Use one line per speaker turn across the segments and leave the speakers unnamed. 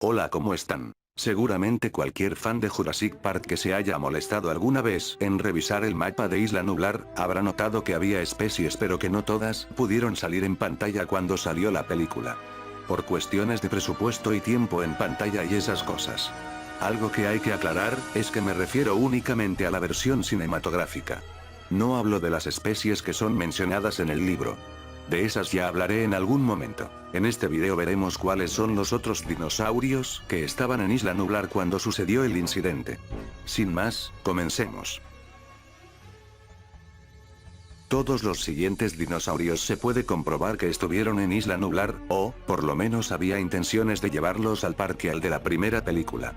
Hola, ¿cómo están? Seguramente cualquier fan de Jurassic Park que se haya molestado alguna vez en revisar el mapa de Isla Nublar, habrá notado que había especies pero que no todas pudieron salir en pantalla cuando salió la película. Por cuestiones de presupuesto y tiempo en pantalla y esas cosas. Algo que hay que aclarar, es que me refiero únicamente a la versión cinematográfica. No hablo de las especies que son mencionadas en el libro. De esas ya hablaré en algún momento. En este video veremos cuáles son los otros dinosaurios que estaban en Isla Nublar cuando sucedió el incidente. Sin más, comencemos. Todos los siguientes dinosaurios se puede comprobar que estuvieron en Isla Nublar, o, por lo menos había intenciones de llevarlos al parque al de la primera película.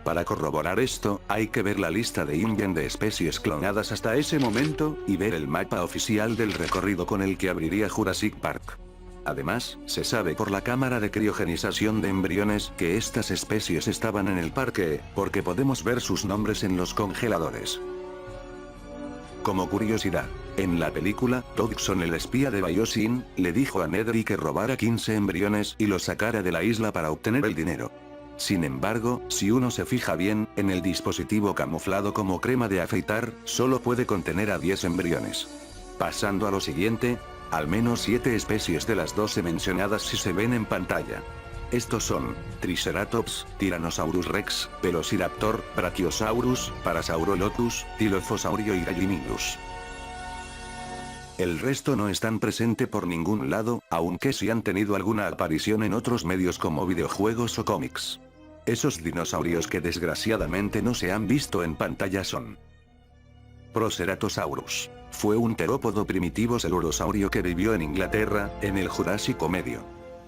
Para corroborar esto, hay que ver la lista de InGen de especies clonadas hasta ese momento, y ver el mapa oficial del recorrido con el que abriría Jurassic Park. Además, se sabe por la cámara de criogenización de embriones que estas especies estaban en el parque, porque podemos ver sus nombres en los congeladores. Como curiosidad, en la película, Dodgson, el espía de Biosyn, le dijo a Nedry que robara 15 embriones y los sacara de la isla para obtener el dinero. Sin embargo, si uno se fija bien, en el dispositivo camuflado como crema de afeitar, solo puede contener a 10 embriones. Pasando a lo siguiente, al menos 7 especies de las 12 mencionadas sí se ven en pantalla. Estos son, Triceratops, Tyrannosaurus rex, Velociraptor, Brachiosaurus, Parasaurolophus, Dilophosaurus y Gallimimus. El resto no están presente por ningún lado, aunque sí han tenido alguna aparición en otros medios como videojuegos o cómics. Esos dinosaurios que desgraciadamente no se han visto en pantalla son: Proceratosaurus. Fue un terópodo primitivo celurosaurio que vivió en Inglaterra, en el Jurásico Medio.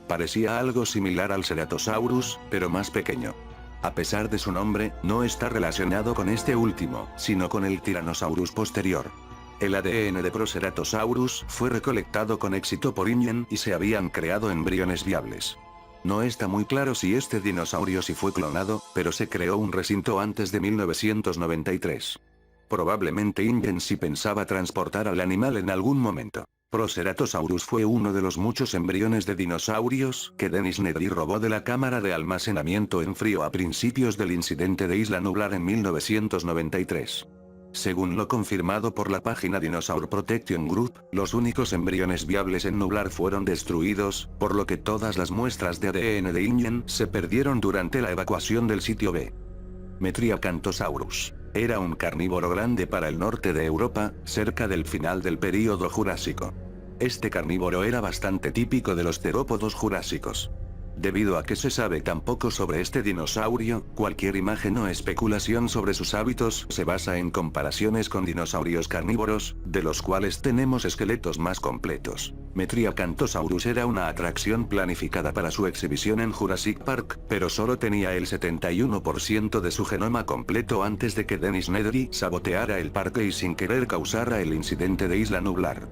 Parecía algo similar al Ceratosaurus, pero más pequeño. A pesar de su nombre, no está relacionado con este último, sino con el Tyrannosaurus posterior. El ADN de Proceratosaurus fue recolectado con éxito por InGen y se habían creado embriones viables. No está muy claro si este dinosaurio sí fue clonado, pero se creó un recinto antes de 1993. Probablemente InGen sí pensaba transportar al animal en algún momento. Proceratosaurus fue uno de los muchos embriones de dinosaurios que Dennis Nedry robó de la cámara de almacenamiento en frío a principios del incidente de Isla Nublar en 1993. Según lo confirmado por la página Dinosaur Protection Group, los únicos embriones viables en Nublar fueron destruidos, por lo que todas las muestras de ADN de InGen se perdieron durante la evacuación del sitio B. Metriacanthosaurus. Era un carnívoro grande para el norte de Europa, cerca del final del período Jurásico. Este carnívoro era bastante típico de los terópodos jurásicos. Debido a que se sabe tan poco sobre este dinosaurio, cualquier imagen o especulación sobre sus hábitos se basa en comparaciones con dinosaurios carnívoros, de los cuales tenemos esqueletos más completos. Metriacanthosaurus era una atracción planificada para su exhibición en Jurassic Park, pero solo tenía el 71% de su genoma completo antes de que Dennis Nedry saboteara el parque y sin querer causara el incidente de Isla Nublar.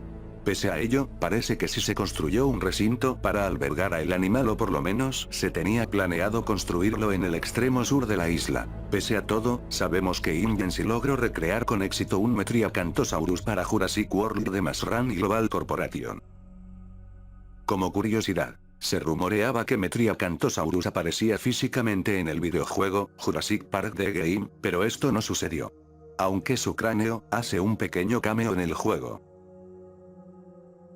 Pese a ello, parece que sí se construyó un recinto para albergar al animal, o por lo menos se tenía planeado construirlo en el extremo sur de la isla. Pese a todo, sabemos que InGen sí logró recrear con éxito un Metriacanthosaurus para Jurassic World de Masran y Global Corporation. Como curiosidad, se rumoreaba que Metriacanthosaurus aparecía físicamente en el videojuego Jurassic Park The Game, pero esto no sucedió. Aunque su cráneo hace un pequeño cameo en el juego.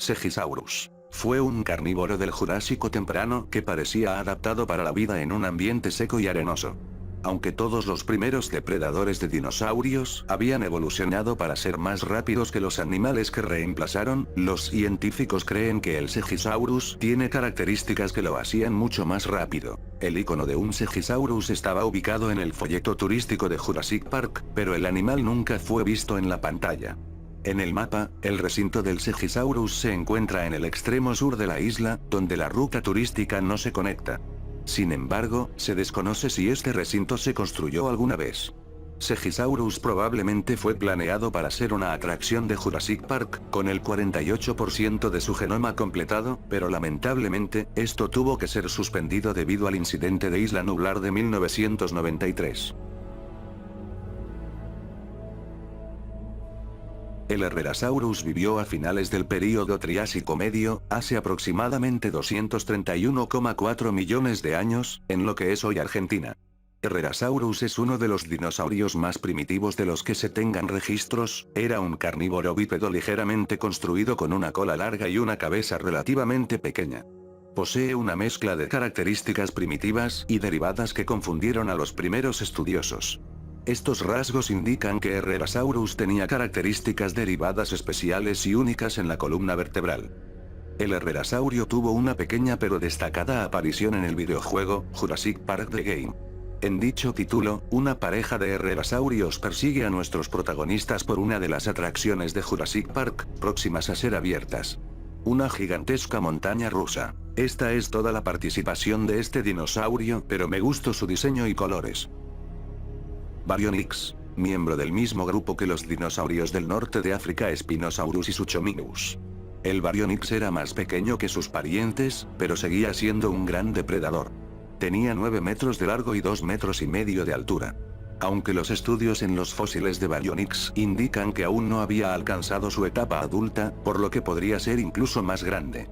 Stegosaurus. Fue un carnívoro del Jurásico temprano que parecía adaptado para la vida en un ambiente seco y arenoso. Aunque todos los primeros depredadores de dinosaurios habían evolucionado para ser más rápidos que los animales que reemplazaron, los científicos creen que el Stegosaurus tiene características que lo hacían mucho más rápido. El icono de un Stegosaurus estaba ubicado en el folleto turístico de Jurassic Park, pero el animal nunca fue visto en la pantalla. En el mapa, el recinto del Stegosaurus se encuentra en el extremo sur de la isla, donde la ruta turística no se conecta. Sin embargo, se desconoce si este recinto se construyó alguna vez. Stegosaurus probablemente fue planeado para ser una atracción de Jurassic Park, con el 48% de su genoma completado, pero lamentablemente, esto tuvo que ser suspendido debido al incidente de Isla Nublar de 1993. El Herrerasaurus vivió a finales del período Triásico Medio, hace aproximadamente 231,4 millones de años, en lo que es hoy Argentina. Herrerasaurus es uno de los dinosaurios más primitivos de los que se tengan registros, era un carnívoro bípedo ligeramente construido con una cola larga y una cabeza relativamente pequeña. Posee una mezcla de características primitivas y derivadas que confundieron a los primeros estudiosos. Estos rasgos indican que Herrerasaurus tenía características derivadas especiales y únicas en la columna vertebral. El Herrerasaurio tuvo una pequeña pero destacada aparición en el videojuego Jurassic Park The Game. En dicho título, una pareja de Herrerasaurios persigue a nuestros protagonistas por una de las atracciones de Jurassic Park, próximas a ser abiertas. Una gigantesca montaña rusa. Esta es toda la participación de este dinosaurio, pero me gustó su diseño y colores. Baryonyx, miembro del mismo grupo que los dinosaurios del norte de África Spinosaurus y Suchomimus. El Baryonyx era más pequeño que sus parientes, pero seguía siendo un gran depredador. Tenía 9 metros de largo y 2,5 metros de altura. Aunque los estudios en los fósiles de Baryonyx indican que aún no había alcanzado su etapa adulta, por lo que podría ser incluso más grande.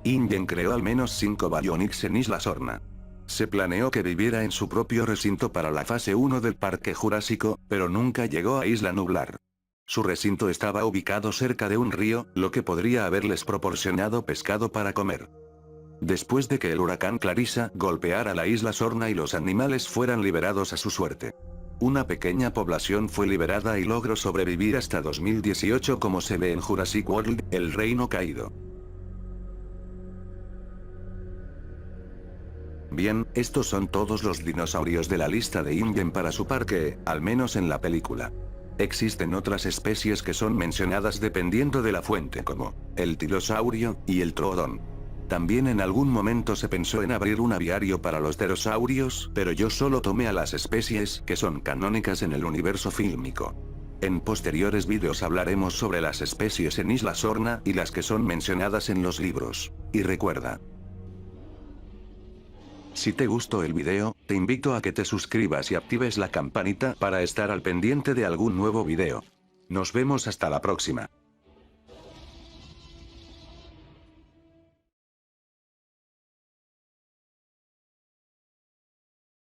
InGen creó al menos 5 Baryonyx en Isla Sorna. Se planeó que viviera en su propio recinto para la fase 1 del Parque Jurásico, pero nunca llegó a Isla Nublar. Su recinto estaba ubicado cerca de un río, lo que podría haberles proporcionado pescado para comer. Después de que el huracán Clarissa golpeara la isla Sorna y los animales fueran liberados a su suerte. Una pequeña población fue liberada y logró sobrevivir hasta 2018 como se ve en Jurassic World, El Reino Caído. Bien, estos son todos los dinosaurios de la lista de InGen para su parque, al menos en la película. Existen otras especies que son mencionadas dependiendo de la fuente como el tilosaurio y el troodon. También en algún momento se pensó en abrir un aviario para los pterosaurios, pero yo solo tomé a las especies que son canónicas en el universo fílmico. En posteriores vídeos hablaremos sobre las especies en Isla Sorna y las que son mencionadas en los libros. Y recuerda, si te gustó el video, te invito a que te suscribas y actives la campanita para estar al pendiente de algún nuevo video. Nos vemos hasta la próxima.